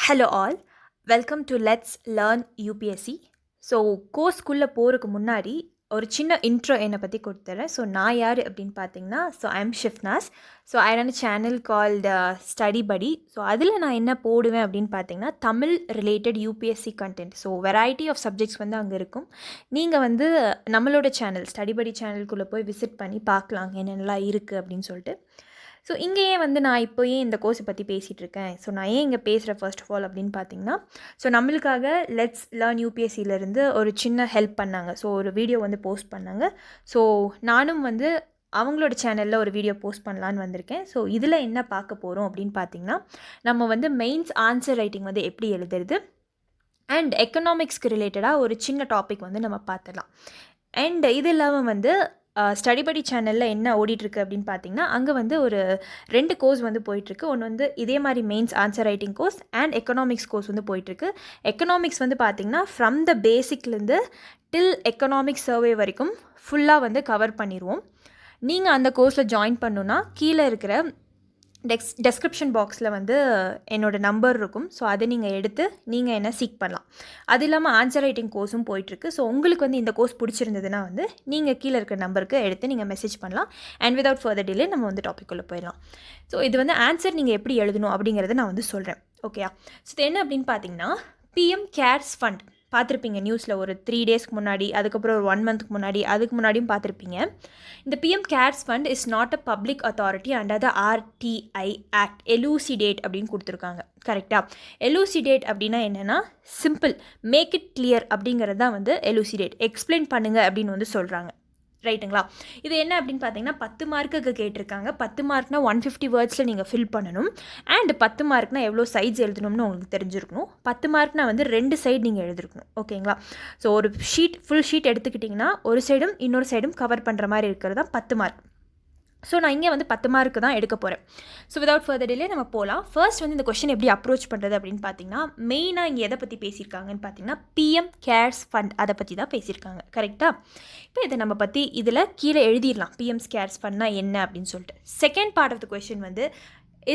Hello all, welcome to let's learn UPSC. So கோர்ஸ்குள்ளே போகிறதுக்கு முன்னாடி ஒரு சின்ன இன்ட்ரோ என்னை பற்றி கொடுத்துறேன். ஸோ நான் யார் அப்படின்னு பார்த்தீங்கன்னா, I am Shifnaz. I run a channel called study Padi. அதில் நான் என்ன போடுவேன் அப்படின்னு பார்த்தீங்கன்னா, Tamil related UPSC content. Variety of subjects வந்து அங்கே இருக்கும். நீங்கள் வந்து நம்மளோட சேனல் ஸ்டடி படி சேனலுக்குள்ளே போய் விசிட் பண்ணி பார்க்கலாம் என்னென்னலாம் இருக்குது அப்படின்னு சொல்லிட்டு. இங்கேயே வந்து நான் இப்போ ஏன் இந்த கோர்ஸை பற்றி பேசிகிட்டு இருக்கேன், நான் ஏன் இங்கே பேசுகிறேன் ஃபர்ஸ்ட் ஆஃப் ஆல் அப்படின்னு பார்த்தீங்கன்னா, நம்மளுக்காக லெட்ஸ் லேர்ன் யூபிஎஸ்சியிலேருந்து ஒரு சின்ன ஹெல்ப் பண்ணாங்க. ஒரு வீடியோ வந்து போஸ்ட் பண்ணாங்க. நானும் வந்து அவங்களோட சேனலில் ஒரு வீடியோ போஸ்ட் பண்ணலான்னு வந்திருக்கேன். இதில் என்ன பார்க்க போகிறோம் அப்படின்னு பார்த்தீங்கன்னா, நம்ம வந்து மெயின்ஸ் ஆன்சர் ரைட்டிங் வந்து எப்படி எழுதுறது அண்ட் எக்கனாமிக்ஸ்க்கு ரிலேட்டடாக ஒரு சின்ன டாபிக் வந்து நம்ம பார்த்துடலாம். அண்ட் இது இல்லாமல் வந்து ஸ்டடி படி சேனலில் என்ன ஓடிட்டுருக்கு அப்படின்னு பார்த்தீங்கன்னா, அங்கே வந்து ஒரு 2 கோர்ஸ் வந்து போயிட்டுருக்கு. ஒன்று வந்து இதே மாதிரி mains answer writing course and economics course வந்து போயிட்டுருக்கு. எக்கனாமிக்ஸ் வந்து பார்த்திங்கன்னா ஃப்ரம் த பேசிக்லேருந்து டில் எக்கனாமிக்ஸ் சர்வே வரைக்கும் ஃபுல்லாக வந்து கவர் பண்ணிடுவோம். நீங்கள் அந்த கோர்ஸில் ஜாயின் பண்ணணுன்னா கீழே இருக்கிற டெஸ்கிரிப்ஷன் பாக்ஸில் வந்து என்னோடய நம்பர் இருக்கும். அதை நீங்கள் எடுத்து நீங்கள் என்ன சீக் பண்ணலாம். அது இல்லாமல் ஆன்சர் ரைட்டிங் கோர்ஸும் போயிட்டுருக்கு. உங்களுக்கு வந்து இந்த கோர்ஸ் பிடிச்சிருந்ததுன்னா வந்து நீங்கள் கீழே இருக்கிற நம்பருக்கு எடுத்து நீங்கள் மெசேஜ் பண்ணலாம். அண்ட் விதவுட் ஃபர்தர் டிலே நம்ம வந்து டாபிக்குள்ளே போயிடலாம். இது வந்து ஆன்சர் நீங்கள் எப்படி எழுதணும் அப்படிங்கிறத நான் வந்து சொல்கிறேன். ஓகேயா? இது என்ன அப்படின்னு பார்த்தீங்கன்னா, பிஎம் கேர்ஸ் ஃபண்ட் பார்த்துருப்பீங்க நியூஸில் ஒரு 3 டேஸ்க்கு முன்னாடி, அதுக்கப்புறம் ஒரு 1 மந்த்துக்கு முன்னாடி, அதுக்கு முன்னாடியும் பார்த்துருப்பீங்க. இந்த PM cares fund is not a public authority under the RTI act. Elucidate அப்படின்னு கொடுத்துருக்காங்க. கரெக்டாக? எலூசிடேட் அப்படின்னா என்னென்னா, சிம்பிள், மேக் இட் கிளியர் அப்படிங்கிறது தான் வந்து எலூசிடேட். எக்ஸ்பிளைன் பண்ணுங்கள் அப்படின்னு வந்து சொல்கிறாங்க. ரைட்டுங்களா? இது என்ன அப்படின்னு பார்த்தீங்கன்னா, 10 மார்க்குக்கு கேட்டிருக்காங்க. 10 மார்க்னா 150 வேர்ட்ஸில் நீங்கள் ஃபில் பண்ணணும். அண்ட் 10 மார்க்னா எவ்வளோ சைட்ஸ் எழுதணும்னு உங்களுக்கு தெரிஞ்சிருக்கணும். 10 மார்க்னா வந்து 2 சைடு நீங்கள் எழுதிருக்கணும். ஓகேங்களா? ஒரு ஷீட், ஃபுல் ஷீட் எடுத்துக்கிட்டிங்கன்னா ஒரு சைடும் இன்னொரு சைடும் கவர் பண்ணுற மாதிரி இருக்கிறது தான் 10 மார்க். நான் இங்கே வந்து 10 மார்க்கு தான் எடுக்க போகிறேன். விதவுட் ஃபர்தர் டிலே நம்ம போகலாம். ஃபர்ஸ்ட் வந்து இந்த கொஸ்டின் எப்படி அப்ரோச் பண்ணுறது அப்படின்னு பார்த்தீங்கன்னா, மெயினாக இங்கே எதை பற்றி பேசியிருக்காங்கன்னு பார்த்தீங்கன்னா, பிஎம் கேர்ஸ் ஃபண்ட் அதை பற்றி தான் பேசியிருக்காங்க. கரெக்டாக? இப்போ இதை நம்ம பற்றி இதில் கீழே எழுதிடலாம். பிஎம் கேர்ஸ் ஃபண்ட்னா என்ன அப்படின்னு சொல்லிட்டு. Second part of the question வந்து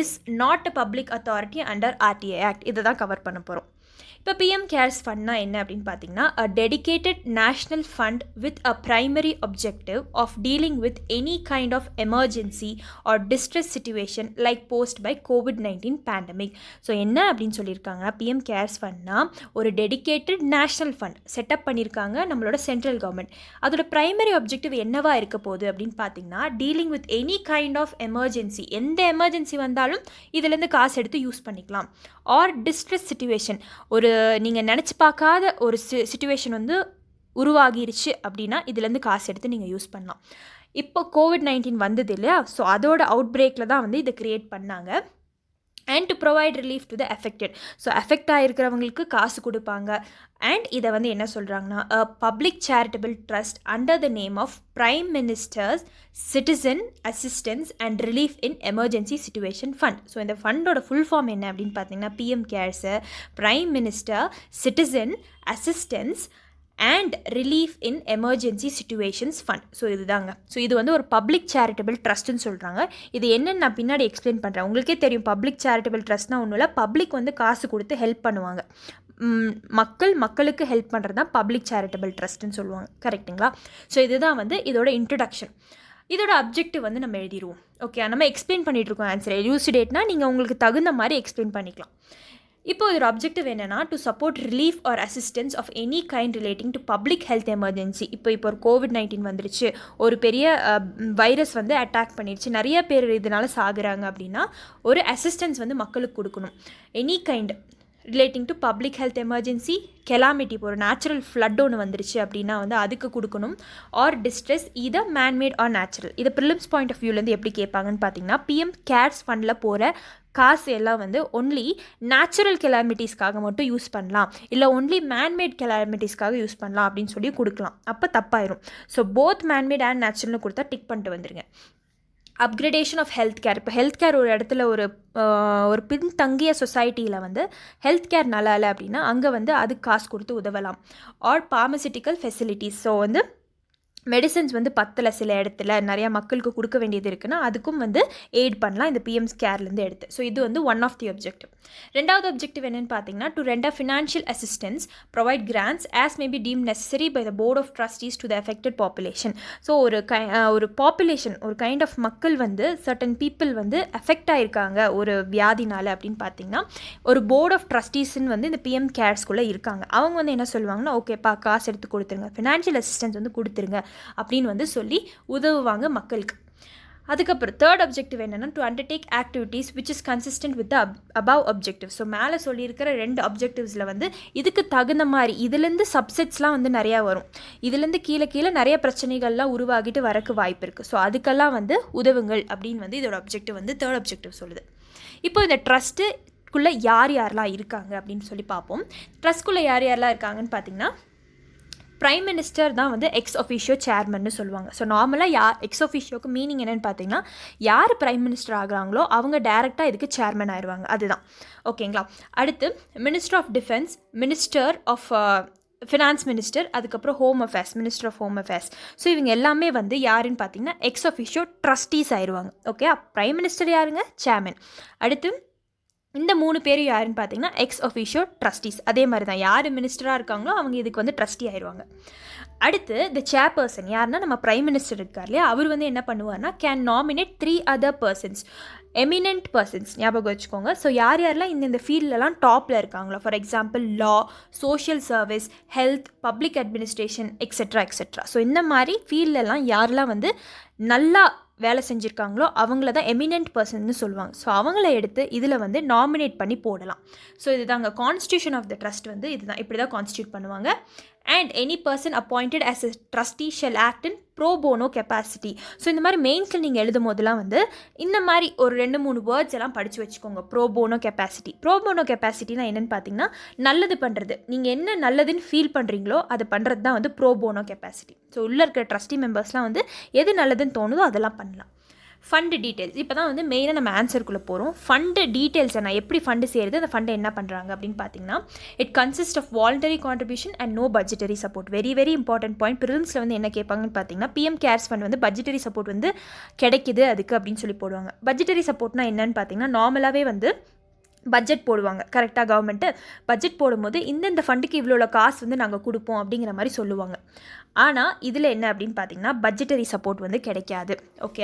is not a public authority under RTI act. இதை தான் கவர் பண்ண போகிறோம். இப்போ பிஎம் கேர்ஸ் ஃபண்ட்னா என்ன அப்படின்னு பார்த்தீங்கன்னா, a dedicated national fund with a primary objective of dealing with any kind of emergency or distress situation like post by COVID-19 pandemic. என்ன அப்படின்னு சொல்லியிருக்காங்கன்னா, பிஎம் கேர்ஸ் ஃபண்ட்னா ஒரு டெடிகேட்டட் நேஷ்னல் ஃபண்ட் செட்டப் பண்ணியிருக்காங்க நம்மளோட central government. அதோட primary objective என்னவா இருக்க போகுது அப்படின்னு பார்த்தீங்கன்னா, dealing with any kind of emergency, எந்த எமர்ஜென்சி வந்தாலும் இதிலேருந்து காசு எடுத்து யூஸ் பண்ணிக்கலாம். ஆர் டிஸ்ட்ரெஸ் சிச்சுவேஷன், ஒரு நீங்கள் நினச்சி பார்க்காத ஒரு சிச்சுவேஷன் வந்து உருவாகிருச்சு அப்படின்னா இதுலேருந்து காசு எடுத்து நீங்கள் யூஸ் பண்ணலாம். இப்போ COVID-19 வந்தது இல்லையா? அதோட அவுட் பிரேக்கில் தான் வந்து இதை க்ரியேட் பண்ணாங்க. And to provide relief to the affected. Affect ஆகிருக்கிறவங்களுக்கு காசு கொடுப்பாங்க. அண்ட் இதை வந்து என்ன சொல்கிறாங்கன்னா, a public charitable trust under the name of prime minister's citizen assistance and relief in emergency situation fund. இந்த ஃபண்டோட ஃபுல் ஃபார்ம் என்ன அப்படின்னு பார்த்தீங்கன்னா, PM cares prime minister citizen assistance and relief in emergency situations fund. இதுதாங்க. இது வந்து ஒரு public charitable ட்ரஸ்ட்டுன்னு சொல்கிறாங்க. இது என்னென்னு நான் பின்னாடி எக்ஸ்பிளைன் பண்ணுறேன். உங்களுக்கே தெரியும், பப்ளிக் சேரிட்டபிள் ட்ரஸ்ட்னால் ஒன்றும் இல்லை, பப்ளிக் வந்து காசு கொடுத்து ஹெல்ப் பண்ணுவாங்க. மக்களுக்கு ஹெல்ப் பண்ணுறது தான் பப்ளிக் சேரிட்டபிள் ட்ரஸ்ட்டுன்னு சொல்லுவாங்க. கரெக்டுங்களா? இதுதான் வந்து இதோட இன்ட்ரடக்ஷன். இதோட அப்ஜெக்டிவ் வந்து நம்ம எழுதிடுவோம். ஓகே, நம்ம எக்ஸ்பிளைன் பண்ணிகிட்டு இருக்கோம் ஆன்சர். எலூசிடேட்னா நீங்கள் உங்களுக்கு தகுந்த மாதிரி எக்ஸ்பிளைன் பண்ணிக்கலாம். இப்போ இதோட அப்ஜெக்டிவ் என்னென்னா, to support relief or assistance of any kind relating to public health emergency. இப்போ ஒரு COVID-19 வந்துருச்சு, ஒரு பெரிய வைரஸ் வந்து அட்டாக் பண்ணிடுச்சு, நிறைய பேர் இதனால் சாகுறாங்க அப்படின்னா ஒரு அசிஸ்டன்ஸ் வந்து மக்களுக்கு கொடுக்கணும். Any kind relating to public health emergency, calamity, இப்போ ஒரு நேச்சுரல் ஃப்ளட் ஒன்று வந்துருச்சு அப்படின்னா வந்து அதுக்கு கொடுக்கணும். ஆர் டிஸ்ட்ரெஸ், இதை மேன்மேட் ஆர் நேச்சுரல். இதை ப்ரிலிம்ஸ் பாயிண்ட் ஆஃப் வியூலேருந்து எப்படி கேட்பாங்கன்னு பார்த்தீங்கன்னா, பிஎம் கேர்ஸ் ஃபண்டில் போகிற காசு எல்லாம் வந்து ஒன்லி நேச்சுரல் கெலாமிட்டிஸ்க்காக மட்டும் யூஸ் பண்ணலாம், இல்லை ஒன்லி மேன்மேட் கெலாமிட்டிஸ்க்காக யூஸ் பண்ணலாம் அப்படின்னு சொல்லி கொடுக்கலாம். அப்போ தப்பாயிரும். போத் மேன்மேட் அண்ட் நேச்சுரல்னு கொடுத்தா டிக் பண்ணிட்டு வந்துருங்க. Upgradation of health care. இப்போ ஹெல்த் கேர் ஒரு இடத்துல ஒரு பின்தங்கிய சொசைட்டியில் வந்து ஹெல்த் கேர் நல்லா இல்லை அப்படின்னா அங்கே வந்து அதுக்கு காசு கொடுத்து உதவலாம். Or pharmaceutical facilities. வந்து மெடிசன்ஸ் வந்து பத்தலை, சில இடத்துல நிறையா மக்களுக்கு கொடுக்க வேண்டியது இருக்குன்னா அதுக்கும் வந்து எய்ட் பண்ணலாம் இந்த பிஎம்ஸ் கேர்லேருந்து எடுத்து. இது வந்து ஒன் ஆஃப் தி அப்ஜெக்டிவ். ரெண்டாவது objective என்னன்னு பார்த்தீங்கன்னா to render financial assistance provide grants as may be deemed necessary by the board of trustees to the affected population. So ஒரு பாப்புலேஷன் ஒரு கைண்ட் ஆஃப் மக்கள் வந்து சர்டன் பீப்புள் வந்து affect ஆகிருக்காங்க ஒரு வியாதினால அப்படின்னு பார்த்தீங்கன்னா ஒரு போர்ட் ஆஃப் ட்ரஸ்டீஸ்ன்னு வந்து இந்த பிஎம் கேர்ஸ்குள்ளே இருக்காங்க. அவங்க வந்து என்ன சொல்லுவாங்கன்னா ஓகேப்பா காசு எடுத்து கொடுத்துருங்க, ஃபினான்ஷியல் அசிஸ்டன்ஸ் வந்து கொடுத்துருங்க அப்படின்னு வந்து சொல்லி உதவுவாங்க மக்களுக்கு. அதுக்கப்புறம் தேர்ட் அப்ஜெக்டிவ் என்னென்னா to undertake activities which is consistent with above objective. So மேலே சொல்லியிருக்கிற 2 அப்ஜெக்டிவ்ஸில் வந்து இதுக்கு தகுந்த மாதிரி இதுலேருந்து சப்செட்ஸ்லாம் வந்து நிறையா வரும். இதுலேருந்து கீழே நிறைய பிரச்சனைகள்லாம் உருவாகிட்டு வரக்கு வாய்ப்பு இருக்குது. ஸோ அதுக்கெல்லாம் வந்து உதவுங்கள் அப்படின்னு வந்து இதோட அப்ஜெக்டிவ் வந்து தேர்ட் அப்ஜெக்டிவ் சொல்லுது. இப்போ இந்த ட்ரஸ்ட்டுக்குள்ளே யாரெல்லாம் இருக்காங்க அப்படின்னு சொல்லி பார்ப்போம். ட்ரஸ்ட்குள்ளே யாரெல்லாம் இருக்காங்கன்னு பார்த்தீங்கன்னா பிரைம் மினிஸ்டர் தான் வந்து எக்ஸ் ஒஃபிஷியோ சேர்மன்னு சொல்லுவாங்க. ஸோ நார்மலாக எக்ஸ் ஒஃபிஷியோக்கு மீனிங் என்னென்னு பார்த்தீங்கன்னா யார் பிரைம் மினிஸ்டர் ஆகுறாங்களோ அவங்க டேரெக்டாக இதுக்கு சேர்மன் ஆயிடுவாங்க, அதுதான் ஓகேங்களா. அடுத்து minister of defence, minister of finance minister, அதுக்கப்புறம் home affairs, minister of home affairs. So இவங்க எல்லாமே வந்து யாருன்னு பார்த்தீங்கன்னா எக்ஸ் ஒஃபிஷியோ ட்ரஸ்டீஸ் ஆயிடுவாங்க. ஓகே, பிரைம் மினிஸ்டர் யாருங்க? சேர்மன். அடுத்து இந்த 3 பேர் யாருன்னு பார்த்தீங்கன்னா எக்ஸ் ஒஃபிஷியோ ட்ரஸ்டீஸ். அதே மாதிரி தான் யார் மினிஸ்டராக இருக்காங்களோ அவங்க இதுக்கு வந்து ட்ரஸ்டி ஆயிடுவாங்க. அடுத்து த சேர்பர்சன் யாருன்னா நம்ம பிரைம் மினிஸ்டர் இருக்கார் இல்லையா, அவர் வந்து என்ன பண்ணுவார்னா can nominate 3 other persons, eminent persons ஞாபகம் வச்சுக்கோங்க. ஸோ யாரெல்லாம் இந்த ஃபீல்டெலாம் டாப்பில் இருக்காங்களோ, for example law, social service, health, public administration etcetera etcetera. So இந்த மாதிரி ஃபீல்டெல்லாம் யாரெல்லாம் வந்து நல்லா வேலை செஞ்சுருக்காங்களோ அவங்கள தான் எமினென்ட் பர்சன்னு சொல்லுவாங்க. ஸோ அவங்கள எடுத்து இதில் வந்து நாமினேட் பண்ணி போடலாம். ஸோ இதுதாங்க கான்ஸ்டியூஷன் ஆஃப் த ட்ரஸ்ட் வந்து இதுதான், இப்படி தான் கான்ஸ்டியூட் பண்ணுவாங்க. And any person appointed as a trustee shell act in bro போனோ கெப்பாசிட்டி. ஸோ இந்த மாதிரி மெயின்ஸில் நீங்கள் எழுதும் போதெல்லாம் வந்து இந்த மாதிரி ஒரு 2-3 வேர்ட்ஸ் எல்லாம் படித்து வச்சுக்கோங்க. ப்ரோ போனோ கெப்பாசிட்டி. ப்ரோ போனோ கெப்பாசிட்டினா என்னென்னு பார்த்தீங்கன்னா நல்லது பண்ணுறது, நீங்கள் என்ன நல்லதுன்னு ஃபீல் பண்ணுறீங்களோ அது பண்ணுறது தான் வந்து ப்ரோ போனோ கெப்பாசிட்டி. ஸோ உள்ளே இருக்கிற ட்ரஸ்டி மெம்பர்ஸ்லாம் வந்து எது நல்லதுன்னு தோணுதோ அதெல்லாம் பண்ணலாம். ஃபண்டு டீட்டெயில்ஸ், இப்போ தான் வந்து மெயினாக நம்ம ஆன்சருக்குள்ளே போகிறோம். ஃபண்டு டீட்டெயில்ஸை நான் எப்படி ஃபண்டு செய்கிறது, அந்த ஃபண்டை என்ன பண்ணுறாங்க அப்படின்னு பார்த்தீங்கன்னா it consist of voluntary contribution and no budgetary support. Very very important point. ப்ரிலிம்ஸில் வந்து என்ன கேட்பாங்கன்னு பார்த்தீங்கன்னா பிஎம் கேர்ஸ் ஃபண்ட் வந்து பட்ஜெட்டரி சப்போர்ட் வந்து கிடைக்குது அதுக்கு அப்படின்னு சொல்லி போடுவாங்க. பட்ஜெட்டரி சப்போர்ட்னா என்னன்னு பார்த்தீங்கன்னா நார்மலாகவே வந்து பட்ஜெட் போடுவாங்க கரெக்டாக. கவர்மெண்ட்டு பட்ஜெட் போடும்போது இந்த ஃபண்டுக்கு இவ்வளோ காசு வந்து நாங்கள் கொடுப்போம் அப்படிங்கிற மாதிரி சொல்லுவாங்க. ஆனால் இதில் என்ன அப்படின்னு பார்த்தீங்கன்னா பட்ஜெட்டரி சப்போர்ட் வந்து கிடைக்காது. ஓகே,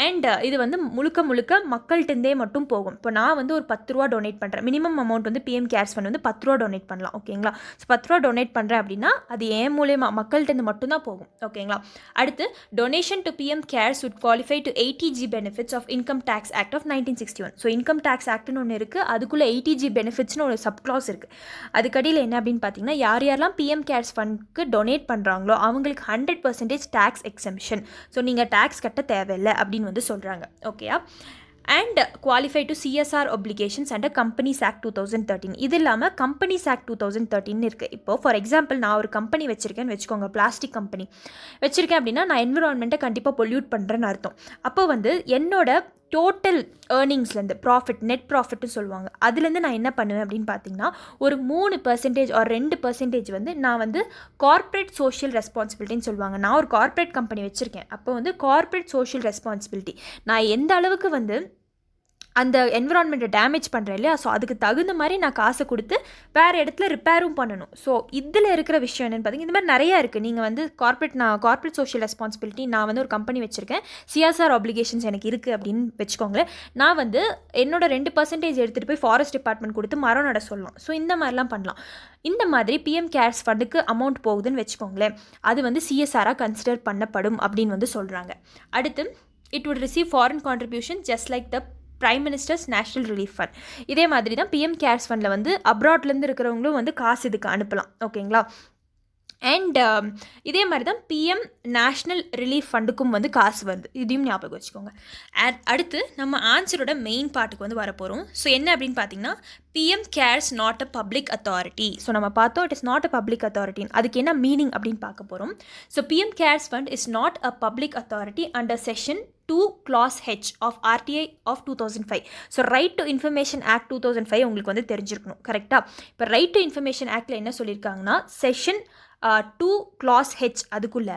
அண்ட் இது வந்து முழுக்க மக்கள்கிட்டே மட்டும் போகும். இப்போ நான் வந்து ஒரு 10 ரூபா டொனேட் பண்ணுறேன், மினிமம் அமௌண்ட் வந்து பிஎம் கேர்ஸ் ஃபண்ட் வந்து 10 ரூபா டொனேட் பண்ணலாம். ஓகேங்களா. ஸோ 10 ரூபா டொனேட் பண்ணுறேன் அப்படின்னா அது என் மூலயமா மக்கள்கிட்ட மட்டும்தான் போகும். ஓகேங்களா. அடுத்து donation to PM CARES would qualify to 80G benefits of Income Tax Act of 1961. So income tax ஆக்ட்னு ஒன்று இருக்குது, அதுக்குள்ளே 80G பெனிஃபிட்ஸ்னு ஒரு சப் கிளாஸ் இருக்குது. அதுக்கடியில் என்ன அப்படின்னு பார்த்தீங்கன்னா யாரெல்லாம் பிஎம் கேர்ஸ் ஃபண்ட்க்கு டொனேட் பண்ணுறாங்களோ அவங்களுக்கு 100% டேக்ஸ் எக்ஸம்ஷன். ஸோ நீங்கள் டேக்ஸ் கட்ட தேவையில்லை அப்படின்னு வந்து சொல்கிறாங்க. ஓகேயா. And qualify to CSR obligations under companies act 2013. இது இல்லாமல் கம்பெனிஸ் ஆக்ட் 2013 இருக்குது. இப்போது ஃபார் எக்ஸாம்பிள் நான் ஒரு கம்பெனி வச்சுருக்கேன்னு வச்சுக்கோங்க, பிளாஸ்டிக் கம்பெனி வச்சுருக்கேன் அப்படின்னா நான் என்விரான்மெண்ட்டை கண்டிப்பாக பொல்யூட் பண்ணுறேன்னு அர்த்தம். அப்போ வந்து என்னோட டோட்டல் ஏர்னிங்ஸ்லேருந்து ப்ராஃபிட், நெட் ப்ராஃபிட்னு சொல்லுவாங்க, அதுலேருந்து நான் என்ன பண்ணுவேன் அப்படின்னு பார்த்தீங்கன்னா ஒரு 3% ஒரு 2% வந்து நான் வந்து கார்ப்பரேட் சோஷியல் ரெஸ்பான்சிபிலிட்டின்னு சொல்லுவாங்க. நான் ஒரு கார்ப்பரேட் கம்பெனி வச்சுருக்கேன், அப்போ வந்து கார்ப்பரேட் சோஷியல் ரெஸ்பான்சிபிலிட்டி நான் எந்த அளவுக்கு வந்து அந்த என்விரான்மெண்ட்டை டேமேஜ் பண்ணுறேன் இல்லையா, ஸோ அதுக்கு தகுந்த மாதிரி நான் காசை கொடுத்து வேறு இடத்துல ரிப்பேரும் பண்ணணும். ஸோ இதில் இருக்கிற விஷயம் என்னென்னு பார்த்தீங்கன்னா இந்த மாதிரி நிறையா இருக்குது. நீங்கள் வந்து கார்ப்பரேட் சோஷியல் ரெஸ்பான்சிபிலிட்டி நான் வந்து ஒரு கம்பெனி வச்சுருக்கேன், சிஎஸ்ஆர் ஆப்ளிகேஷன்ஸ் எனக்கு இருக்குது அப்படின்னு வச்சுக்கோங்களேன். நான் வந்து என்னோட 2% எடுத்துகிட்டு போய் ஃபாரஸ்ட் டிபார்ட்மெண்ட் கொடுத்து மரம் நட சொல்லலாம். ஸோ இந்த மாதிரிலாம் பண்ணலாம். இந்த மாதிரி பிஎம் கேர்ஸ் ஃபண்டுக்கு அமௌண்ட் போகுதுன்னு வச்சுக்கோங்களேன், அது வந்து சிஎஸ்ஆராக கன்சிடர் பண்ணப்படும் அப்படின்னு வந்து சொல்கிறாங்க. அடுத்து it would receive foreign contribution just like the prime minister's national relief fund. இதே மாதிரி தான் பிஎம் கேர்ஸ் ஃபண்டில் வந்து அப்ராட்லேருந்து இருக்கிறவங்களும் வந்து காசு இதுக்கு அனுப்பலாம். ஓகேங்களா. அண்ட் இதே மாதிரி தான் பிஎம் நேஷ்னல் ரிலீஃப் ஃபண்டுக்கும் வந்து காசு வருது, இதையும் ஞாபகம் வச்சுக்கோங்க. அடுத்து நம்ம ஆன்சரோட மெயின் பார்ட்டுக்கு வந்து வரப்போகிறோம். ஸோ என்ன அப்படின்னு பார்த்தீங்கன்னா PM CARES not a public authority. So நம்ம பார்த்தோம் it is not a public authority, அதுக்கு என்ன மீனிங் அப்படின்னு பார்க்க போகிறோம். So PM cares fund is not a public authority under session 2 Clause H of RTI of 2005. So right to information act 2005 உங்களுக்கு வந்து தெரிஞ்சிருக்கணும் கரெக்டாக. இப்போ ரைட் டு இன்ஃபர்மேஷன் ஆக்டில் என்ன சொல்லியிருக்காங்கன்னா செஷன் 2 clause H அதுக்குள்ள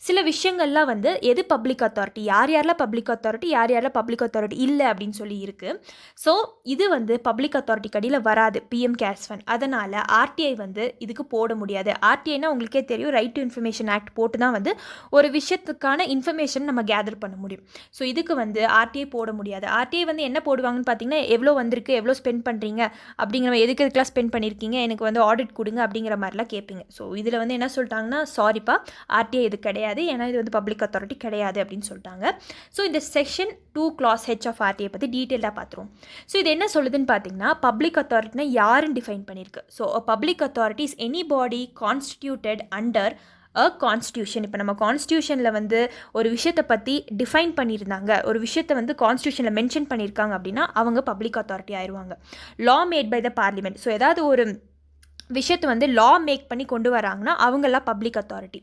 சில விஷயங்கள்லாம் வந்து எது பப்ளிக் அத்தாரிட்டி, யார் யாரெல்லாம் பப்ளிக் அத்தாரிட்டி, யார் யாரெல்லாம் பப்ளிக் அத்தாரிட்டி இல்லை அப்படின்னு சொல்லி இருக்குது. ஸோ இது வந்து பப்ளிக் அத்தாரிட்டி கடியில் வராது பிஎம் கேர்ஸ் ஃபண்ட். அதனால் ஆர்டிஐ வந்து இதுக்கு போட முடியாது. ஆர்டிஐனா உங்களுக்கே தெரியும், ரைட் டு இன்ஃபர்மேஷன் ஆக்ட் போட்டு தான் வந்து ஒரு விஷயத்துக்கான இன்ஃபர்மேஷன் நம்ம கேதர் பண்ண முடியும். ஸோ இதுக்கு வந்து ஆர்டிஐ போட முடியாது. ஆர்டிஐ வந்து என்ன போடுவாங்கன்னு பார்த்தீங்கன்னா, எவ்வளோ வந்திருக்கு, எவ்வளோ ஸ்பெண்ட் பண்ணுறீங்க அப்படிங்கிற, எதுக்கெல்லாம் ஸ்பெண்ட் பண்ணியிருக்கீங்க, எனக்கு வந்து ஆடிட் கொடுங்க அப்படிங்கிற மாதிரிலாம் கேட்பீங்க. ஸோ இதில் வந்து என்ன சொல்லிட்டாங்கன்னா, சாரிப்பா ஆர்டிஐ இது கிடையாது, ஏன்னா இது வந்து பப்ளிக் அத்தாரிட்டி கிடையாது அப்படின்னு சொல்லிட்டாங்க. ஸோ இந்த section 2 clause H of RTI பற்றி டீட்டெயிலாக பார்த்துருவோம். ஸோ இது என்ன சொல்லுதுன்னு பார்த்தீங்கன்னா, பப்ளிக் அத்தாரிட்டினா யாருன்னு டிஃபைன் பண்ணியிருக்கு. So public authority is any body constituted under a constitution. இப்போ நம்ம கான்ஸ்டியூஷனில் வந்து ஒரு விஷயத்தை பற்றி டிஃபைன் பண்ணியிருந்தாங்க, ஒரு விஷயத்தை வந்து கான்ஸ்டியூஷனில் மென்ஷன் பண்ணியிருக்காங்க அப்படின்னா அவங்க பப்ளிக் அத்தாரிட்டி ஆயிடுவாங்க. Law made by the parliament. So ஏதாவது ஒரு விஷயத்தை வந்து லா மேக் பண்ணி கொண்டு வராங்கன்னா அவங்கெல்லாம் public authority.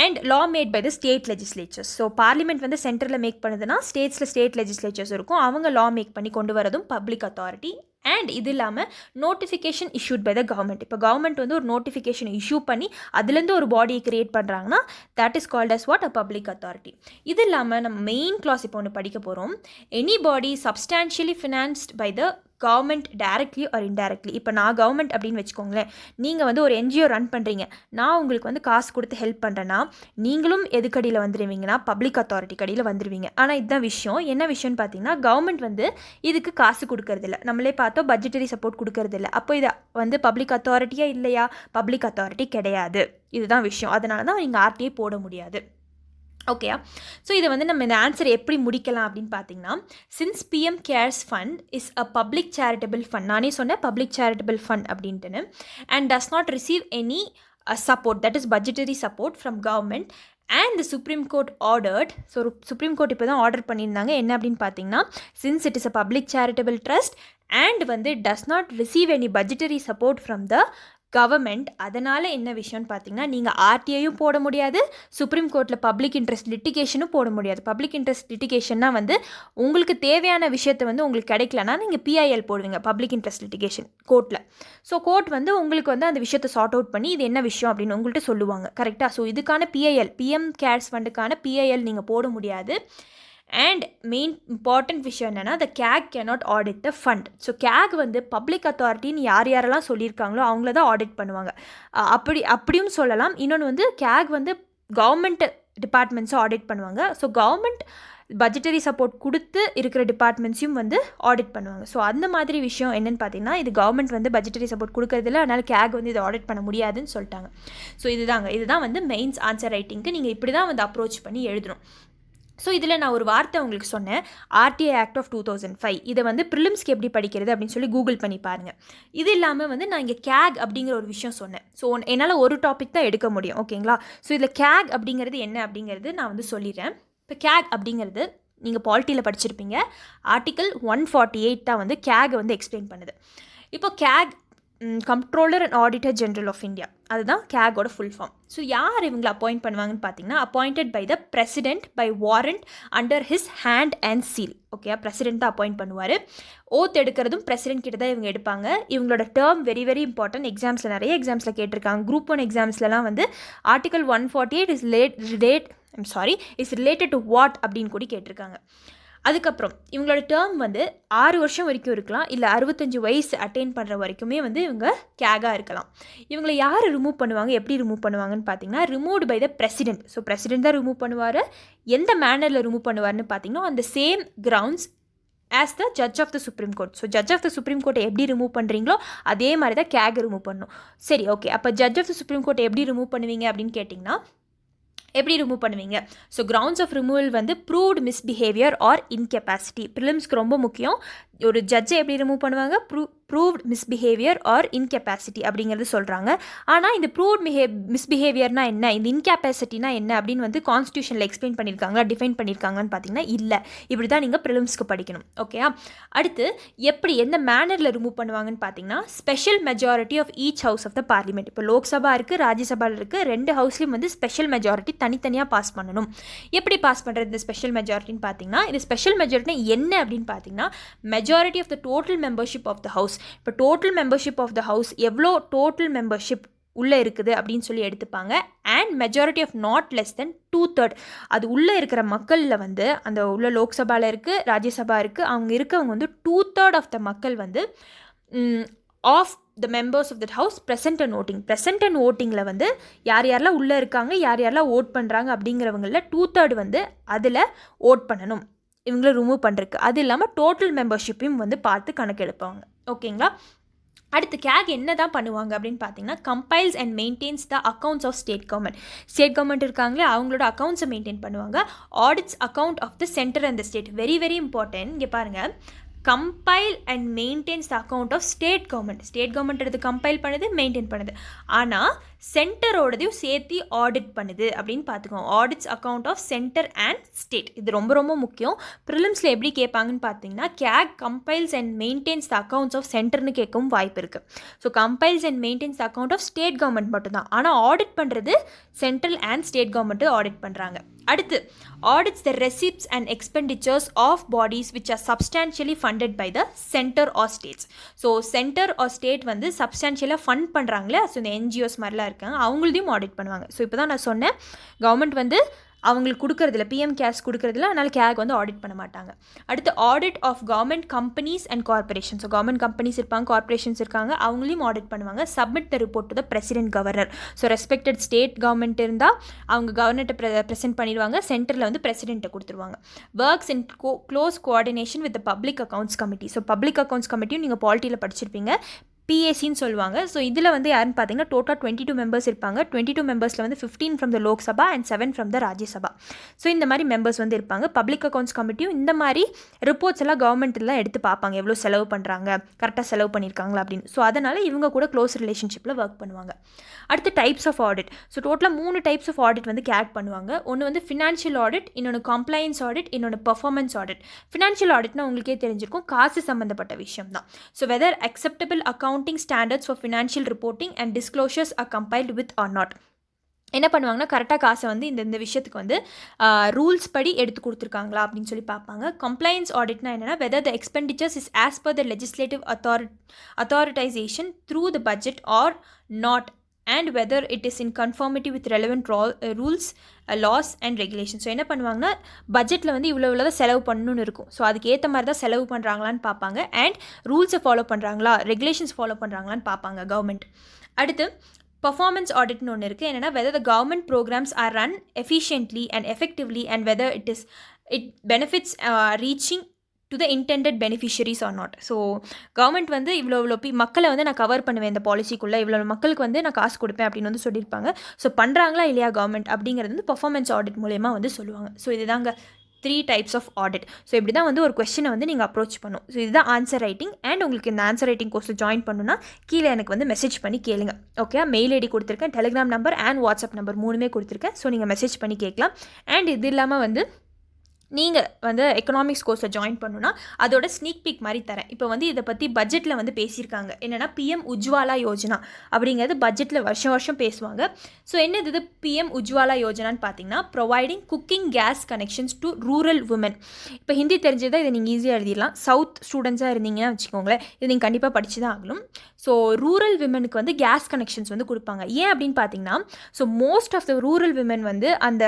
And law made by the state legislatures. So parliament வந்து சென்டரில் மேக் பண்ணுதுன்னா ஸ்டேட்ஸில் ஸ்டேட் லெஜிஸ்லேச்சர்ஸ் இருக்கும், அவங்க லா மேக் பண்ணி கொண்டு வரதும் பப்ளிக் அத்தாரிட்டி. அண்ட் இது இல்லாமல் notification issued by the government. இப்போ கவர்மெண்ட் வந்து ஒரு நோட்டிஃபிகேஷன் இஷ்யூ பண்ணி அதுலேருந்து ஒரு பாடியை கிரியேட் பண்ணுறாங்கன்னா that is called as what, a public authority. இது இல்லாமல் நம்ம மெயின் கிளாஸ் இப்போ ஒன்று படிக்க போகிறோம். Any body substantially financed by the government directly or indirectly. இப்போ நான் கவர்மெண்ட் அப்படின்னு வச்சுக்கோங்களேன், நீங்கள் வந்து ஒரு என்ஜிஓ ரன் பண்ணுறீங்க, நான் உங்களுக்கு வந்து காசு கொடுத்து ஹெல்ப் பண்ணுறேன்னா நீங்களும் எதுக்கடியில் வந்துடுவீங்கன்னா பப்ளிக் அத்தாரிட்டி கடியில் வந்துடுவீங்க. ஆனால் இதுதான் விஷயம். என்ன விஷயம்னு பார்த்தீங்கன்னா, கவர்மெண்ட் வந்து இதுக்கு காசு கொடுக்கறதில்ல, நம்மளே பார்த்தோம் பட்ஜெட்டரி சப்போர்ட் கொடுக்கறதில்ல. அப்போ இது வந்து பப்ளிக் அத்தாரிட்டியா இல்லையா? பப்ளிக் அத்தாரிட்டி கிடையாது. இதுதான் விஷயம். அதனால தான் நீங்கள் ஆர்டிஐ போட முடியாது. ஓகேயா? ஸோ இதை வந்து நம்ம இந்த ஆன்சர் எப்படி முடிக்கலாம் அப்படின்னு பார்த்தீங்கன்னா, since PM cares fund is a public charitable fund, நானே சொன்னேன் பப்ளிக் சேரிட்டபிள் ஃபண்ட் அப்படின்ட்டுன்னு, and does not receive any support, that is budgetary support from government, and the supreme court ordered. So supreme court இப்போ தான் order பண்ணியிருந்தாங்க என்ன அப்படின்னு பார்த்தீங்கன்னா, since it is a public charitable trust and வந்து does not receive any budgetary support from the government, அதனால் என்ன விஷயம்னு பார்த்தீங்கன்னா, நீங்கள் ஆர்டிஐயும் போட முடியாது, சுப்ரீம் கோர்ட்டில் பப்ளிக் இன்ட்ரெஸ்ட் லிட்டிகேஷனும் போட முடியாது. பப்ளிக் இன்ட்ரெஸ்ட் லிட்டிகேஷன்னா வந்து உங்களுக்கு தேவையான விஷயத்தை வந்து உங்களுக்கு கிடைக்கலன்னா நீங்கள் பிஐஎல் போடுவீங்க, பப்ளிக் இன்ட்ரெஸ்ட் லிட்டிகேஷன் கோர்ட்டில். ஸோ கோர்ட் வந்து உங்களுக்கு வந்து அந்த விஷயத்தை சார்ட் அவுட் பண்ணி இது என்ன விஷயம் அப்படின்னு உங்கள்கிட்ட சொல்லுவாங்க, கரெக்டாக? ஸோ இதுக்கான பிஐஎல், பிஎம் கேர்ஸ் ஃபண்டுக்கான பிஐஎல் நீங்கள் போட முடியாது. அண்ட் மெயின் இம்பார்ட்டன்ட் விஷயம் என்னென்னா, the cake cannot audit the fund. So cake வந்து பப்ளிக் அத்தாரிட்டின்னு யாரெல்லாம் சொல்லியிருக்காங்களோ அவங்கள தான் ஆடிட் பண்ணுவாங்க. அப்படியும் சொல்லலாம். இன்னொன்று வந்து கேக் வந்து கவர்மெண்ட் டிபார்ட்மெண்ட்ஸும் ஆடிட் பண்ணுவாங்க. ஸோ கவர்மெண்ட் பட்ஜெட்டரி சப்போர்ட் கொடுத்து இருக்கிற டிபார்ட்மெண்ட்ஸையும் வந்து ஆடிட் பண்ணுவாங்க. ஸோ அந்த மாதிரி விஷயம் என்னென்னு பார்த்தீங்கன்னா, இது கவர்மெண்ட் வந்து பட்ஜெட்டரி சப்போர்ட் கொடுக்கறதில்ல, அதனால் கேக் வந்து இதை ஆடிட் பண்ண முடியாதுன்னு சொல்லிட்டாங்க. ஸோ இதுதான் வந்து மெயின்ஸ் ஆன்சர் ரைட்டிங்க்கு நீங்கள் இப்படி தான் வந்து அப்ரோச் பண்ணி எழுதணும். ஸோ இதில் நான் ஒரு வார்த்தை உங்களுக்கு சொன்னேன், ஆர்டிஐ ஆக்ட் ஆஃப் 2005. இதை வந்து ப்ரிலிம்ஸ்க்கு எப்படி படிக்கிறது அப்படின்னு சொல்லி கூகுள் பண்ணி பாருங்கள். இது இல்லாமல் வந்து நான் இங்கே கேக் அப்படிங்கிற ஒரு விஷயம் சொன்னேன். ஸோ என்னால் ஒரு டாபிக் தான் எடுக்க முடியும், ஓகேங்களா? ஸோ இதில் கேக் அப்படிங்கிறது என்ன அப்படிங்கிறது நான் வந்து சொல்லிடுறேன். இப்போ கேக் அப்படிங்கிறது நீங்கள் பாலிட்டியில் படிச்சிருப்பீங்க, ஆர்டிக்கல் 148 தான் வந்து கேகை வந்து எக்ஸ்பிளைன் பண்ணுது. இப்போ CAG comptroller and auditor general of India, அதுதான் கேகோட ஃபுல் ஃபார்ம். ஸோ யார் இவங்களை அப்பாயிண்ட் பண்ணுவாங்கன்னு பார்த்தீங்கன்னா, appointed by the president by warrant under his hand and seal. Okay, president தான் அப்பாயிண்ட் பண்ணுவார். ஓத் எடுக்கிறதும் பிரசிடென்ட் கிட்ட தான் இவங்க எடுப்பாங்க. இவங்களோட டேர்ம் வெரி வெரி இம்பார்ட்டன்ட். எக்ஸாம்ஸில் நிறைய எக்ஸாம்ஸில் கேட்டிருக்காங்க. குரூப் 1 எக்ஸாம்ஸ்லாம் வந்து article 148 is related to what அப்படின்னு கூட கேட்டிருக்காங்க. அதுக்கப்புறம் இவங்களோட டேர்ம் வந்து 6 வருஷம் வரைக்கும் இருக்கலாம், இல்லை 65 வயசு அட்டைன் பண்ணுற வரைக்குமே வந்து இவங்க கேகாக இருக்கலாம். இவங்களை யார் ரிமூவ் பண்ணுவாங்க, எப்படி ரிமூவ் பண்ணுவாங்கன்னு பார்த்தீங்கன்னா, removed by the president. So president தான் ரிமூவ் பண்ணுவார். எந்த மேனரில் ரிமூவ் பண்ணுவார்னு பார்த்தீங்கன்னா, அந்த same grounds as the judge of the supreme court. So judge of the supreme கோர்ட்டை எப்படி ரிமூவ் பண்ணுறீங்களோ அதே மாதிரி தான் கேக் ரிமூவ் பண்ணணும். சரி, ஓகே. அப்போ ஜட்ஜ் ஆஃப் த சுப்ரீம் கோர்ட்டை எப்படி ரிமூவ் பண்ணுவீங்க அப்படின்னு கேட்டிங்கன்னா, எப்படி ரிமூவ் பண்ணுவீங்க? ஸோ கிரவுண்ட்ஸ் ஆஃப் ரிமூவல் வந்து ப்ரூவ்டு மிஸ்பிஹேவியர் ஆர் இன்கெப்பாசிட்டி. ப்ரிலிம்ஸ்க்கு ரொம்ப முக்கியம். ஒரு ஜட்ஜை எப்படி ரிமூவ் பண்ணுவாங்க? ப்ரூவ்ட் மிஸ்பிஹேவியர் ஆர் இன்கெப்பாசிட்டி அப்படிங்கிறது சொல்கிறாங்க. ஆனால் இந்த ப்ரூவ்ட் மிஸ்பிஹேவியர்னா என்ன, இந்த இன்கெப்பாசிட்டினா என்ன அப்படின்னு வந்து கான்ஸ்டியூஷனில் எக்ஸ்பிளைன் பண்ணியிருக்காங்களா, டிஃபைன் பண்ணியிருக்காங்கன்னு பார்த்தீங்கன்னா இல்லை. இப்படி தான் நீங்கள் ப்ரிலிம்ஸ்க்கு படிக்கணும். ஓகேயா? அடுத்து எப்படி எந்த மேனரில் ரிமூவ் பண்ணுவாங்கன்னு பார்த்தீங்கன்னா, special majority of each house of the parliament. இப்போ லோக்சபா இருக்குது, ராஜ்யசபா இருக்குது, 2 ஹவுஸ்லேயும் வந்து ஸ்பெஷல் மெஜாரிட்டி தனித்தனியாக பாஸ் பண்ணணும். எப்படி பாஸ் பண்ணுறது இந்த ஸ்பெஷல் மெஜாரிட்டின்னு பார்த்தீங்கன்னா, இந்த ஸ்பெஷல் மெஜாரிட்டி என்ன அப்படின்னு பார்த்தீங்கன்னா, majority of the total membership of the house. இப்போ total membership of the house எவ்வளோ டோட்டல் மெம்பர்ஷிப் உள்ளே இருக்குது அப்படின்னு சொல்லி எடுத்துப்பாங்க. And majority of not less than 2/3 அது உள்ளே இருக்கிற மக்களில் வந்து அந்த உள்ள லோக்சபாவில் இருக்குது, ராஜ்யசபா இருக்குது, அவங்க இருக்கவங்க வந்து 2/3 ஆஃப் த மக்கள் வந்து of the members of that house present and ஓட்டிங்கில் வந்து யார் யாரெல்லாம் உள்ளே இருக்காங்க, யார் யாரெல்லாம் ஓட் பண்ணுறாங்க அப்படிங்கிறவங்களில் 2/3 வந்து அதில் ஓட் பண்ணணும், இவங்கள ரிமூவ் பண்ணுறதுக்கு. அது இல்லாமல் டோட்டல் மெம்பர்ஷிப்பையும் வந்து பார்த்து கணக்கெடுப்பாங்க. ஓகேங்களா? அடுத்து கேக் என்ன தான் பண்ணுவாங்க அப்படின்னு பார்த்தீங்கன்னா, compiles and maintains the accounts of state government இருக்காங்களே அவங்களோட அக்கௌண்ட்ஸை மெயின்டைன் பண்ணுவாங்க. Audits account of the centre and the state. Very very important. இங்கே பாருங்கள், compile and maintains the account of state government எடுத்து கம்பைல் பண்ணுது, மெயின்டைன் பண்ணுது. ஆனால் சென்டரோடதையும் சேர்த்து ஆடிட் பண்ணுது அப்படின்னு பார்த்துக்கோங்க. Audits account of centre and state. இது ரொம்ப ரொம்ப முக்கியம். ப்ரிலிம்ஸில் எப்படி கேட்பாங்கன்னு பார்த்தீங்கன்னா, CAG compiles and maintains the accounts of சென்டர்னு கேட்கவும் வாய்ப்பு இருக்குது. So compiles and maintains the account of state government மட்டும்தான். ஆனால் ஆடிட் பண்ணுறது central and state government audit பண்ணுறாங்க. அடுத்து audits the receipts and expenditures of bodies which are substantially funded by the centre or states. So centre or state வந்து சப்ஸ்டான்ஷியலாக fund பண்ணுறாங்களே, so இந்த NGOs மாதிரிலாம் இருக்காங்க, அவங்களதையும் ஆடிட் பண்ணுவாங்க. ஸோ இப்போ தான் நான் சொன்னேன், கவர்மெண்ட் வந்து அவங்களுக்கு கொடுக்குறதில்ல, பிஎம் கேஸ் கொடுக்குறதில்ல, அதனால் கேக் வந்து ஆடிட் பண்ண மாட்டாங்க. அடுத்து audit of government companies and corporation. So government companies இருப்பாங்க, கார்பரேஷன்ஸ் இருக்காங்க, அவங்களையும் ஆடிட் பண்ணுவாங்க. Submit the report to the president governor. So respected state government இருந்தால் அவங்க கவர்னர்கிட்ட ப்ரெசென்ட் பண்ணிடுவாங்க, சென்டரில் வந்து பிரசிடென்ட்டை கொடுத்துருவாங்க. Works in close coordination with the public accounts committee. So public accounts கமிட்டியும் நீங்கள் பாலிட்டியில் படிச்சிருப்பீங்க, பிஏசின்னு சொல்லுவாங்க. ஸோ இதில் வந்து யாருன்னு பார்த்தீங்கன்னா, டோட்டல் 22 மெம்பர்ஸ் இருப்பாங்க. 22 மெம்பர்ஸில் வந்து 15 from the Lok Sabha and 7 from the Rajya Sabha. So இந்த மாதிரி மெம்பர்ஸ் வந்து இருப்பாங்க. பப்ளிக் அக்கௌண்ட்ஸ் கமிட்டியும் இந்த மாதிரி ரிப்போர்ட்ஸ் எல்லாம் கவர்மெண்ட்லாம் எடுத்து பார்ப்பாங்க, எவ்வளோ செலவு பண்ணுறாங்க, கரெக்டாக செலவு பண்ணியிருக்காங்களா அப்படின்னு. ஸோ அதனால் இவங்க கூட க்ளோஸ் ரிலேஷன்ஷிப்பில் ஒர்க் பண்ணுவாங்க. அடுத்து டைப்ஸ் ஆஃப் ஆடிட். ஸோ டோட்டலாக 3 டைப்ஸ் ஆஃப் ஆடிட் வந்து கேக் பண்ணுவாங்க. ஒன்று வந்து ஃபினான்ஷியல் ஆடிட், இன்னொன்று கம்ப்ளைன்ஸ் ஆடிட், இன்னொன்று பர்ஃபார்மன்ஸ் ஆடிட். ஃபினான்ஷியல் ஆடிட்னா உங்களுக்கே தெரிஞ்சிருக்கும், காசு சம்மந்தப்பட்ட விஷயம் தான். So whether acceptable accounting standards for financial reporting and disclosures are compiled with or not. என்ன பண்ணுவாங்கன்னா, கரெக்டாக காசை வந்து இந்த விஷயத்துக்கு வந்து ரூல்ஸ் படி எடுத்து கொடுத்துருக்காங்களா அப்படின்னு சொல்லி பார்ப்பாங்க. கம்ப்ளைன்ஸ் ஆடிட்னா என்னென்னா, whether the expenditures is as per the legislative authorisation through the budget or not and whether it is in conformity with relevant rules, laws and regulations. So என்ன பண்ணுவாங்கன்னா, பட்ஜெட்டில் வந்து இவ்வளோ தான் செலவு பண்ணணும்னு இருக்கும். ஸோ அதுக்கு ஏற்ற மாதிரி தான் செலவு பண்ணுறாங்களான்னு பார்ப்பாங்க. அண்ட் ரூல்ஸை ஃபாலோ பண்ணுறாங்களா, ரெகுலேஷன்ஸ் ஃபாலோ பண்ணுறாங்களான்னு பார்ப்பாங்க கவர்மெண்ட். அடுத்து பர்ஃபார்மன்ஸ் ஆடிட்னு ஒன்று இருக்குது. என்னென்னா, whether the government programmes are run efficiently and effectively and whether it benefits reaching to the intended beneficiaries or not. So government வந்து இவ்வளோ மக்களை வந்து நான் கவர் பண்ணுவேன், இந்த பாலிசிக்குள்ளே இவ்வளோ மக்களுக்கு வந்து நான் காசு கொடுப்பேன் அப்படின்னு வந்து சொல்லியிருப்பாங்க. ஸோ பண்ணுறாங்களா இல்லையா கவர்மெண்ட் அப்படிங்கிறது வந்து பர்ஃபார்மன்ஸ் ஆடிட் மூலயமா வந்து சொல்லுவாங்க. ஸோ இதுதாங்க 3 டைப்ஸ் ஆஃப் ஆடிட். ஸோ இப்படி தான் வந்து ஒரு கொஸ்டினை வந்து நீங்கள் அப்ரோச் பண்ணும். ஸோ இதுதான் ஆன்சர் ரைட்டிங். அண்ட் உங்களுக்கு இந்த ஆன்சர் ரைட்டிங் கோர்ஸில் ஜாயின் பண்ணுன்னா கீழே எனக்கு வந்து மெசேஜ் பண்ணி கேளுங்க. ஓகே, மெயில் ஐடி கொடுத்துருக்கேன், Telegram number and WhatsApp number 3மே கொடுத்துருக்கேன். ஸோ நீங்கள் மெசேஜ் பண்ணி கேட்கலாம். அண்ட் இது இல்லாமல் வந்து நீங்கள் வந்து எக்கனாமிக்ஸ் கோர்ஸில் ஜாயின் பண்ணுன்னா அதோட ஸ்னீக் பீக் மாதிரி தரேன். இப்போ வந்து இதை பற்றி பட்ஜெட்டில் வந்து பேசியிருக்காங்க. என்னென்னா, பிஎம் உஜ்வாலா யோஜனா அப்படிங்கிறது பட்ஜெட்டில் வருஷம் பேசுவாங்க. ஸோ என்னது இது பிஎம் உஜ்வாலா யோஜனான்னு பார்த்தீங்கன்னா, providing cooking case connections to rural woman. இப்போ ஹிந்தி தெரிஞ்சதை இதை நீங்கள் ஈஸியாக எழுதிடலாம். சவுத் ஸ்டூடெண்ட்ஸாக இருந்தீங்கன்னா வச்சுக்கோங்களேன், இது நீங்கள் கண்டிப்பாக படித்து தான் ஆகணும். ஸோ ரூரல் விமனுக்கு வந்து கேஸ் கனெக்ஷன்ஸ் வந்து கொடுப்பாங்க. ஏன் அப்படின்னு பார்த்தீங்கன்னா, so most of the rural women வந்து அந்த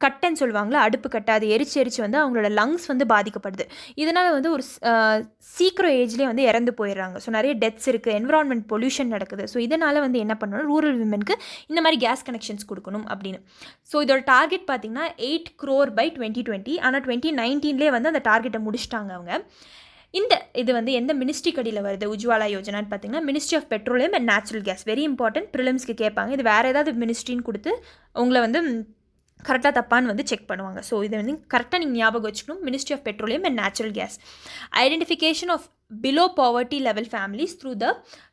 கட்டைன்னு சொல்லுவாங்களா, அடுப்பு கட்டை, அது எரிச்சு வந்து அவங்களோட லங்ஸ் வந்து பாதிக்கப்படுது. இதனால் வந்து ஒரு சீக்கிரம் ஏஜ்லேயே வந்து இறந்து போயிடுறாங்க. ஸோ நிறைய டெத்ஸ் இருக்குது, என்விரான்மெண்ட் பொல்யூஷன் நடக்குது. ஸோ இதனால் வந்து என்ன பண்ணணும், ரூரல் விமனுக்கு இந்த மாதிரி கேஸ் கனெக்ஷன்ஸ் கொடுக்கணும் அப்படின்னு. ஸோ இதோட டார்கெட் பார்த்தீங்கன்னா 8 crore by 2020. ஆனால் 2019 வந்து அந்த டார்கெட்டை முடிச்சிட்டாங்க அவங்க. இது வந்து எந்த மினிஸ்ட்ரி கடியில் வருது உஜ்வாலா யோஜனான்னு பார்த்தீங்கன்னா, ministry of petroleum and natural gas. Very important, ப்ரிலிம்ஸ்க்கு கேட்பாங்க. இது வேறு ஏதாவது மினிஸ்ட்ரின்னு கொடுத்து உங்களை வந்து கரெக்டாக தப்பான்னு வந்து செக் பண்ணுவாங்க. ஸோ இதை வந்து கரெக்டாக நீங்கள் ஞாபகம் வச்சுக்கணும். Ministry of petroleum and natural gas. Identification of below poverty level families through the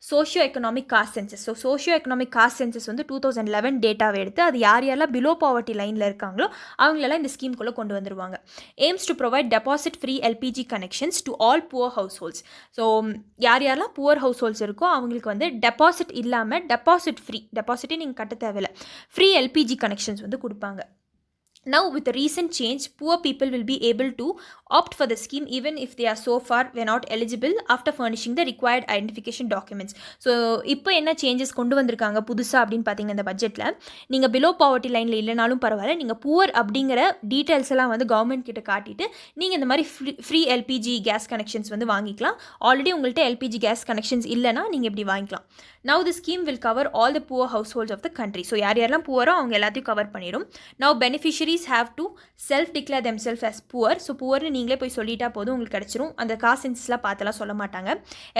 socio economic caste census. So socio economic caste census வந்து 2011 டேட்டாவை எடுத்து அது யாரெல்லாம் பிலோ பாவர்ட்டி லைனில் இருக்காங்களோ அவங்களெல்லாம் இந்த ஸ்கீம்குள்ளே கொண்டு வந்துருவாங்க. AIIMS to provide deposit free LPG connections to all poor house holds. So யாரெல்லாம் புவர் ஹவுஸ் ஹோல்ட்ஸ் இருக்கோ அவங்களுக்கு வந்து டெபாசிட் இல்லாமல் டெபாசிட்டே நீங்கள் கட்ட தேவையில்லை, ஃப்ரீ எல்பிஜி கனெக்ஷன்ஸ் வந்து கொடுப்பாங்க. Now, with the recent change, poor people will be able to opt for the scheme even if they are so far were not eligible after furnishing the required identification documents. So இப்போ என்ன changes கொண்டு வந்திருக்காங்க புதுசாக அப்படின்னு பார்த்தீங்கன்னா இந்த பட்ஜெட்டில் நீங்கள் பிலோ பாவர்ட்டி லைனில் இல்லைனாலும் பரவாயில்ல, நீங்கள் புவர் அப்படிங்கிற டீட்டெயில்ஸ் எல்லாம் வந்து கவர்மெண்ட் கிட்ட காட்டிட்டு நீங்கள் இந்த மாதிரி ஃப்ரீ எல்பிஜி கேஸ் கனெக்ஷன்ஸ் வந்து வாங்கிக்கலாம். ஆல்ரெடி உங்கள்கிட்ட எல்பிஜி கேஸ் கனெக்ஷன்ஸ் இல்லைனா நீங்கள் இப்படி வாங்கிக்கலாம். Now the scheme will cover all the poor households of the country. So யாரெல்லாம் புவரோ அவங்க எல்லாத்தையும் கவர் பண்ணிடும். Now beneficiaries have to self-declare themselves as poor. So புவர்னு நீங்களே போய் சொல்லிட்டா போதும், உங்களுக்கு கிடச்சிரும். அந்த காசு சென்சஸ்லாம் பார்த்தெல்லாம் சொல்ல மாட்டாங்க.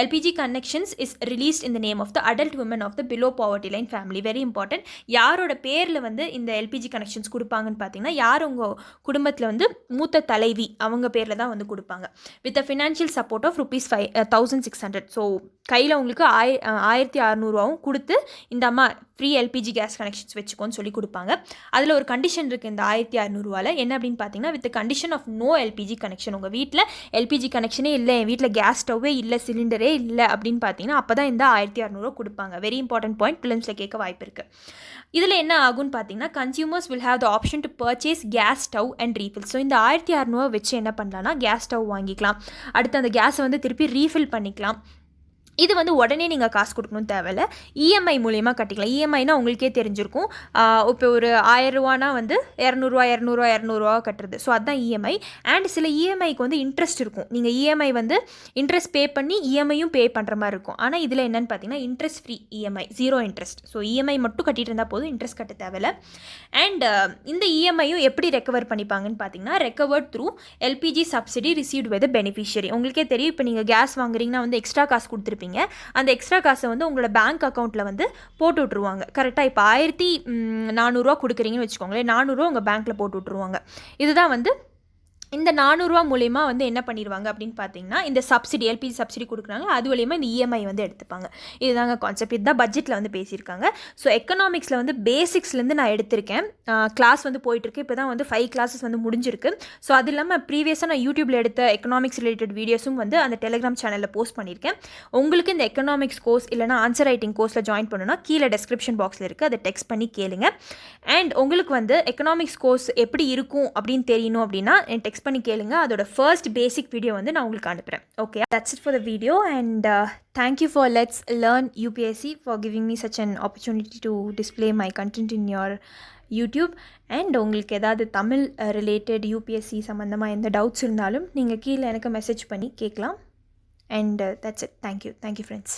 LPG connections is released in the name of the adult woman of the below poverty line family. Very important. யாரோட பேரில் வந்து இந்த எல்பிஜி கனெக்ஷன்ஸ் கொடுப்பாங்கன்னு பார்த்தீங்கன்னா, யார் உங்கள் குடும்பத்தில் வந்து மூத்த தலைவி அவங்க பேரில் தான் வந்து கொடுப்பாங்க. With a financial support of ₹1600. So கையில் உங்களுக்கு 1600 கொடுத்து இந்த அம்மா ஃப்ரீ எல்பிஜி கேஸ் கனெக்ஷன்ஸ் வச்சுக்கோன்னு சொல்லி கொடுப்பாங்க. அதில் ஒரு கண்டிஷன் இருக்குது இந்த 1600 என்ன அப்படின்னு பார்த்தீங்கன்னா, with condition of no LPG connection. உங்கள் வீட்டில் எல்பிஜி கனெக்ஷனே இல்லை, என் வீட்டில் கேஸ் ஸ்டவ்வே இல்லை, சிலிண்டரே இல்லை அப்படின்னு பார்த்தீங்கன்னா அப்போ தான் இந்த 1600 கொடுப்பாங்க. வெரி இம்பார்ட்டன்ட் பாயிண்ட், பிலிம்ஸில் கேட்க வாய்ப்பு இருக்குது. இதில் என்ன ஆகும்னு பார்த்தீங்கன்னா, consumers will have the option to purchase gas stove and refill. So இந்த 1600 வச்சு என்ன பண்ணலாம்னா, கேஸ் ஸ்டவ் வாங்கிக்கலாம், அடுத்து அந்த கேஸை வந்து திருப்பி ரீஃபில் பண்ணிக்கலாம். இது வந்து உடனே நீங்கள் காசு கொடுக்கணும் தேவையில்ல, இஎம்ஐ மூலியமாக கட்டிக்கலாம். இஎம்ஐனா உங்களுக்கே தெரிஞ்சிருக்கும், இப்போ ஒரு 1000 ரூபானா வந்து 200 கட்டுறது. ஸோ அதுதான் இஎம்ஐ. அண்ட் சில இஎம்ஐக்கு வந்து இன்ட்ரெஸ்ட் இருக்கும். நீங்கள் இஎம்ஐ வந்து இன்ட்ரெஸ்ட் பே பண்ணி இஎம்ஐயும் பே பண்ணுற மாதிரி இருக்கும். ஆனால் இதில் என்னென்னு பார்த்தீங்கன்னா, interest free EMI, 0 interest. So EMI மட்டும் கட்டிட்டு இருந்தால் போதும், இன்ட்ரெஸ்ட் கட்ட தேவையில்ல. அண்ட் இந்த இஎம்ஐயும் எப்படி ரெக்கவர் பண்ணிப்பாங்கன்னு பார்த்தீங்கன்னா, recovered through LPG subsidy received by the beneficiary. உங்களுக்கே தெரியும், இப்போ நீங்கள் கேஸ் வாங்குறீங்கன்னா வந்து எக்ஸ்ட்ரா காசு கொடுத்துருப்பீங்க. அந்த எக்ஸ்ட்ரா காசை வந்து உங்களோட பேங்க் அக்கௌண்ட்டில் வந்து போட்டு விட்ருவாங்க. கரெக்டாக இப்போ 1400 கொடுக்குறீங்கன்னு வச்சுக்கோங்களேன், 400 உங்கள் பேங்க்கில் போட்டு விட்ருவாங்க. இதுதான் வந்து இந்த 400 மூலயமா வந்து என்ன பண்ணிடுவாங்க அப்படின்னு பார்த்தீங்கன்னா, இந்த சப்சிடி எல்பிஜி சப்சிடி கொடுக்குறாங்க, அது மூலயமா இந்த இஎம்ஐ வந்து எடுத்துப்பாங்க. இதுதாங்க கான்செப்ட். இதுதான் பட்ஜெட்டில் வந்து பேசியிருக்காங்க. ஸோ எக்கனாமிக்ஸில் வந்து பேசிக்ஸ்லேருந்து நான் எடுத்திருக்கேன். கிளாஸ் வந்து போயிட்டுருக்கு. இப்போ தான் வந்து 5 கிளாஸஸ் வந்து முடிஞ்சிருக்கு. ஸோ அது இல்லாமல் ப்ரீவியஸாக நான் யூடியூப்பில் எடுத்த எக்கனாமிக்ஸ் ரிலேட்டட் வீடியோஸும் வந்து அந்த டெலிகிராம் சேனலில் போஸ்ட் பண்ணியிருக்கேன். உங்களுக்கு இந்த எக்கனாமிக்ஸ் கோர்ஸ் இல்லைனா ஆன்சர் ரைட்டிங் கோர்ஸில் ஜாயின் பண்ணணும்னா கீழே டெஸ்கிரிப்ஷன் பாக்ஸில் இருக்குது, அதை டெக்ஸ்ட் பண்ணி கேளுங்க. அண்ட் உங்களுக்கு வந்து எக்கனாமிக்ஸ் கோர்ஸ் எப்படி இருக்கும் அப்படின்னு தெரியணும் அப்படின்னா பண்ணி கேளுங்க. அதோட ஃபர்ஸ்ட் பேசிக் வீடியோ வந்து நான் உங்களுக்கு அனுப்புறேன். Okay, that's it for the video and thank you for Let's Learn UPSC for giving me such an opportunity to display my content in your YouTube. And உங்களுக்கு ஏதாவது தமிழ் ரிலேட்டட் யூபிஎஸ்சி சம்மந்தமாக எந்த doubts இருந்தாலும் நீங்கள் கீழே எனக்கு மெசேஜ் பண்ணி கேட்கலாம். And that's it. Thank you friends.